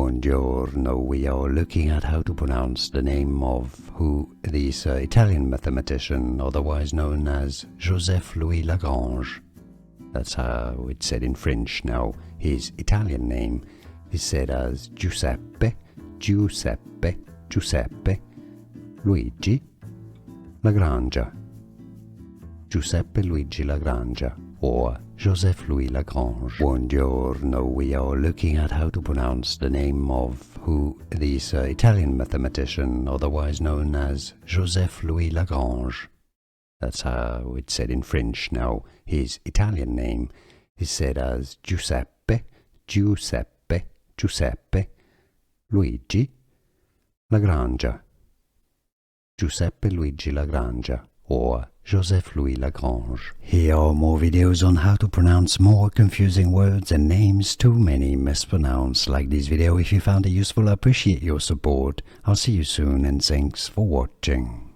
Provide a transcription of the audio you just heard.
Buongiorno, we are looking at how to pronounce the name of this Italian mathematician, otherwise known as Giuseppe Luigi Lagrange. That's how it's said in French. Now, his Italian name is said as Giuseppe Luigi Lagrangia. Giuseppe Luigi Lagrangia, or Joseph Louis Lagrange. Buongiorno, we are looking at how to pronounce the name of this Italian mathematician, otherwise known as Joseph Louis Lagrange. That's how it's said in French. Now, his Italian name is said as Giuseppe Luigi Lagrangia. Giuseppe Luigi Lagrangia, or Joseph Louis Lagrange. Here are more videos on how to pronounce more confusing words and names too many mispronounced. Like this video if you found it useful. I appreciate your support. I'll see you soon and thanks for watching.